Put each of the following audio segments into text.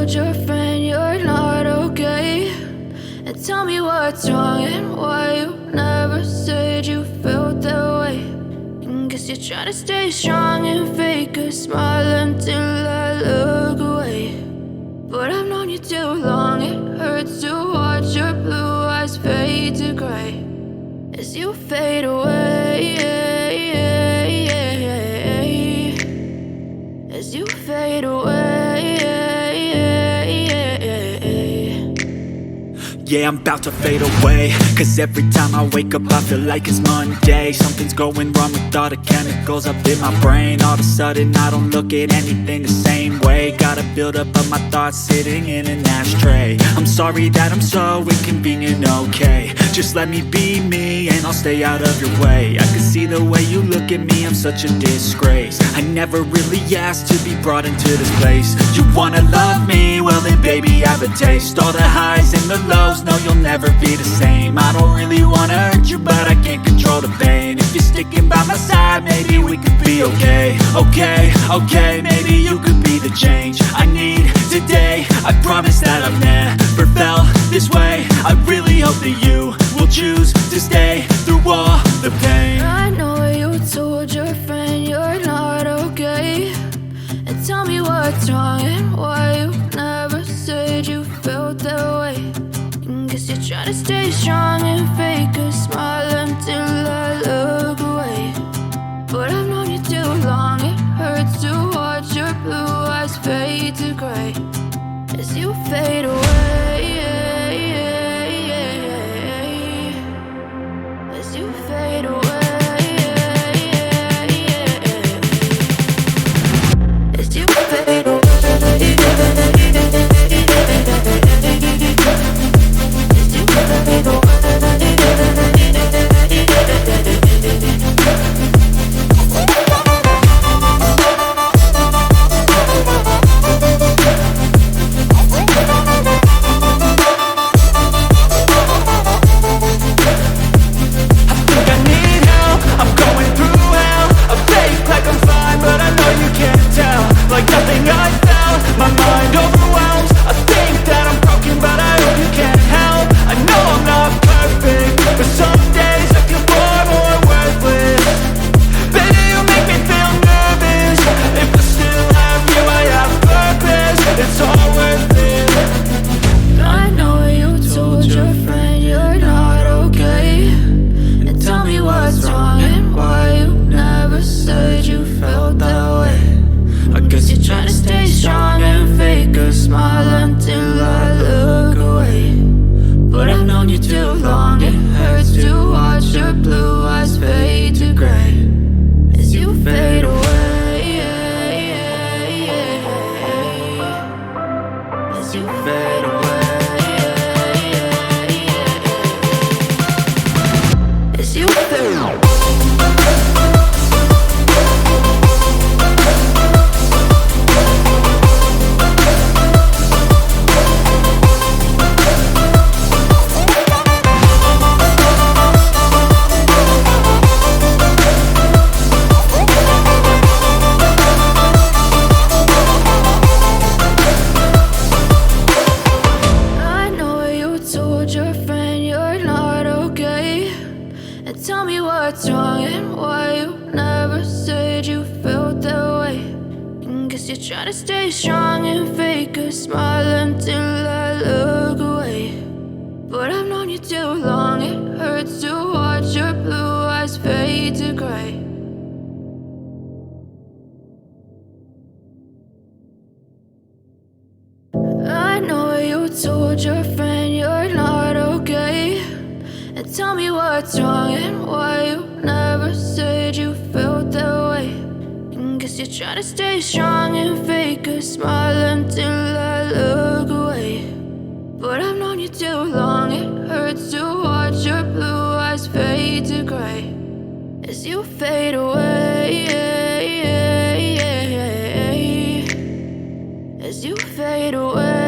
told your friend you're not okay, and tell me what's wrong and why you never said you felt that way. And guess you're trying to stay strong and fake a smile until I look away. But I've known you too long, it hurts to watch your blue eyes fade to gray as you fade away, as you fade away. Yeah, I'm about to fade away, cause every time I wake up I feel like it's Monday. Something's going wrong with all the chemicals up in my brain. All of a sudden I don't look at anything the same way. Got a build-up of my thoughts sitting in an ashtray. I'm sorry that I'm so inconvenient, okay. Just let me be me and I'll stay out of your way. I can see the way you look at me, I'm such a disgrace. I never really asked to be brought into this place. You wanna love me? Well then baby I have a taste. All the highs and the lows, no, you'll never be the same. I don't really wanna hurt you, but I can't control the pain. If you're sticking by my side, maybe we could be okay. Okay, maybe you could be the change I need today. I promise that I've never felt this way. I really hope that you will choose to stay through all the pain. I know you told your friend you're not okay, and tell me what's wrong and why you never said you felt that way. Guess you're trying to stay strong and fake a smile until I look away. But I've known you too long, it hurts to watch your blue eyes fade to gray as you fade away, as you fade away, as you fade away. Tell me what's wrong and why you never said you felt that way. And guess you're trying to stay strong and fake a smile until I look away. But I've known you too long, it hurts to watch your blue eyes fade to gray. I know you told your friend you're not okay, and tell me what's wrong and why you never said you felt that way. And guess you're trying to stay strong and fake a smile until I look away. But I've known you too long, it hurts to watch your blue eyes fade to gray as you fade away, as you fade away.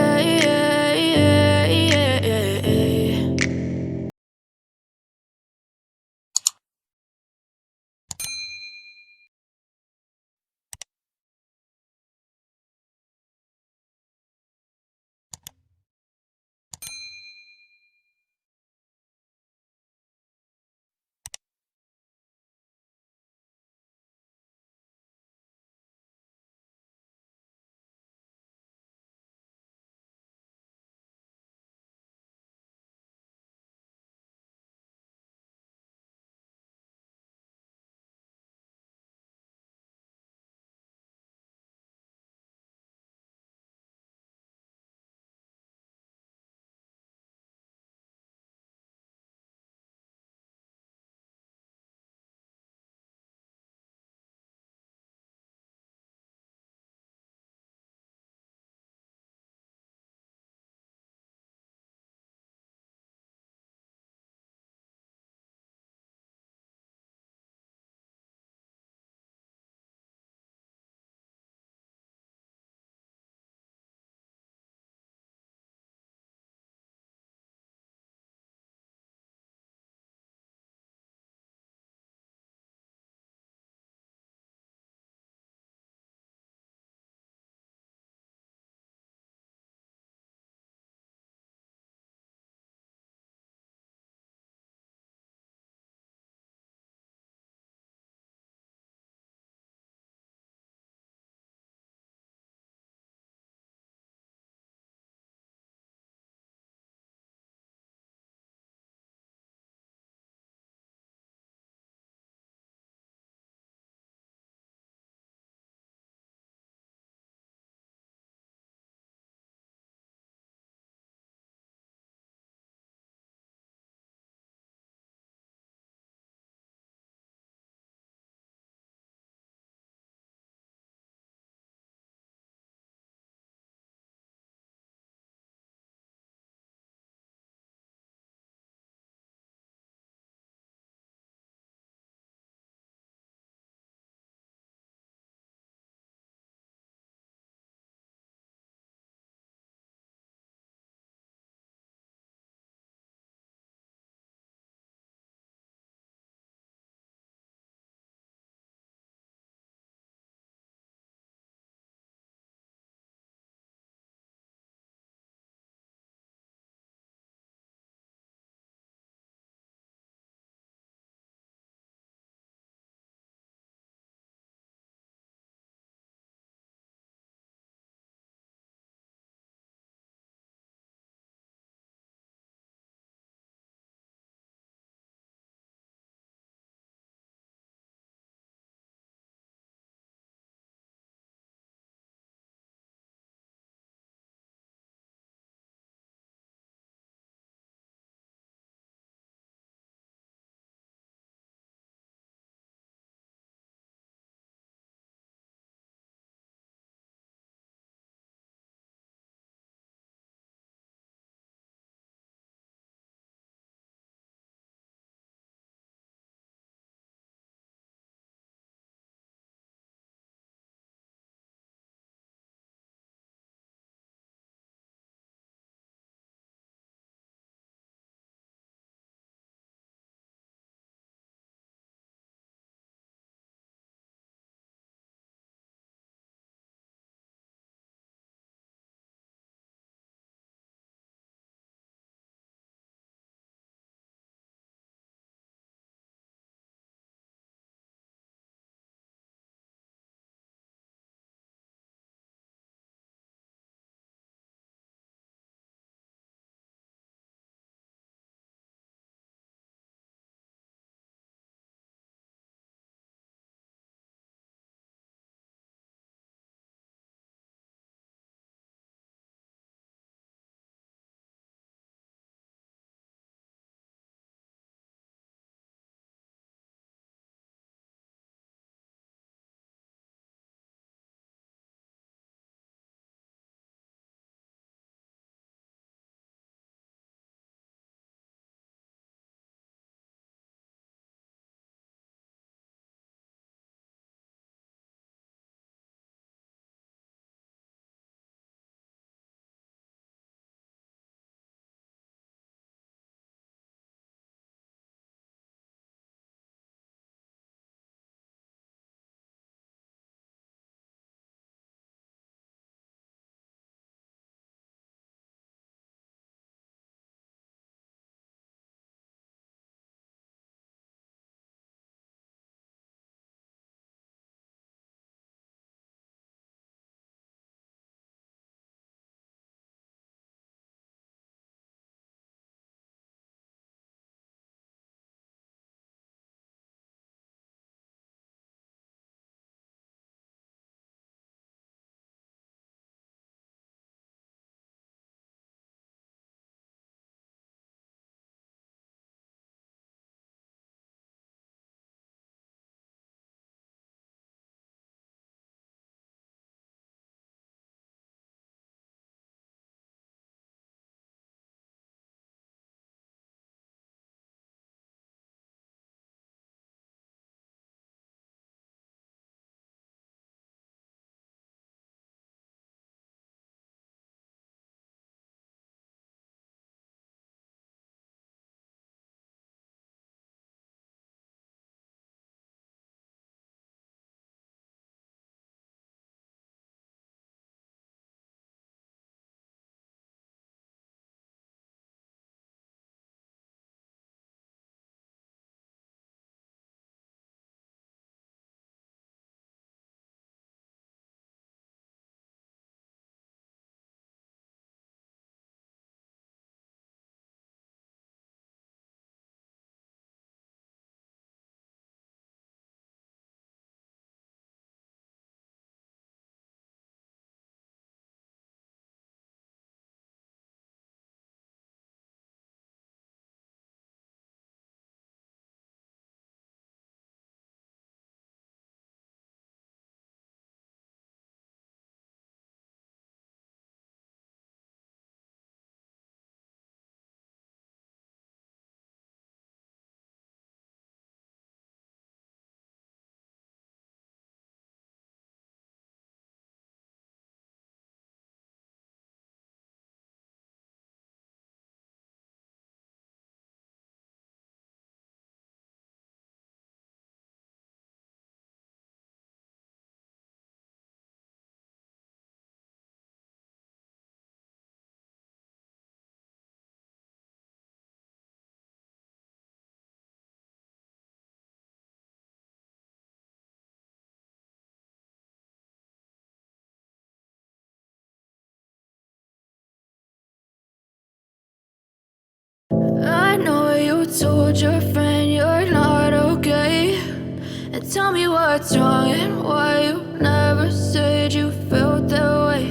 tell me what's wrong and why you never said you felt that way.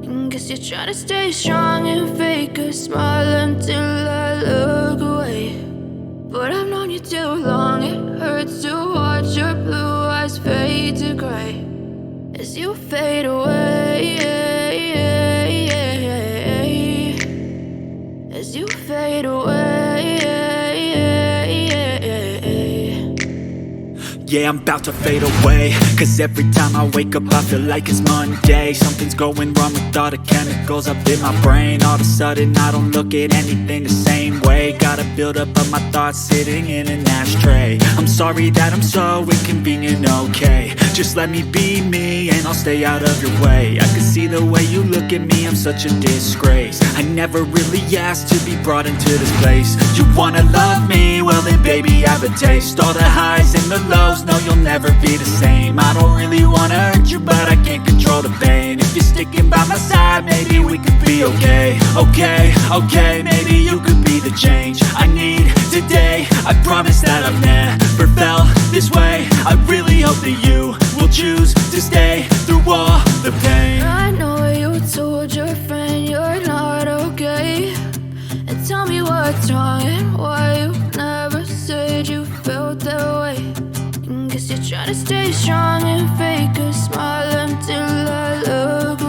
And guess you're trying to stay strong and fake a smile until I look away. But I've known you too long, it hurts to watch your blue eyes fade to gray as you fade away, as you fade away. Yeah, I'm about to fade away, 'cause every time I wake up I feel like it's Monday. Something's going wrong with all the chemicals up in my brain. All of a sudden I don't look at anything the same way. Got a build up of my thoughts sitting in an ashtray. I'm sorry that I'm so inconvenient, okay. Just let me be me and I'll stay out of your way. I can see the way you look at me, I'm such a disgrace. I never really asked to be brought into this place. You wanna love me? Well then baby have a taste. All the highs and the lows, no you'll never be the same. I don't really wanna hurt you but I can't control the pain. If you're sticking by my side maybe we could be okay. Okay, maybe you could be the change I need today. I promise that I've never felt this way. I really hope that you will choose to stay through all the pain. I know you told your friend you're not okay, and tell me what's wrong and why you never said you felt that way. And guess you're trying to stay strong and fake a smile until I look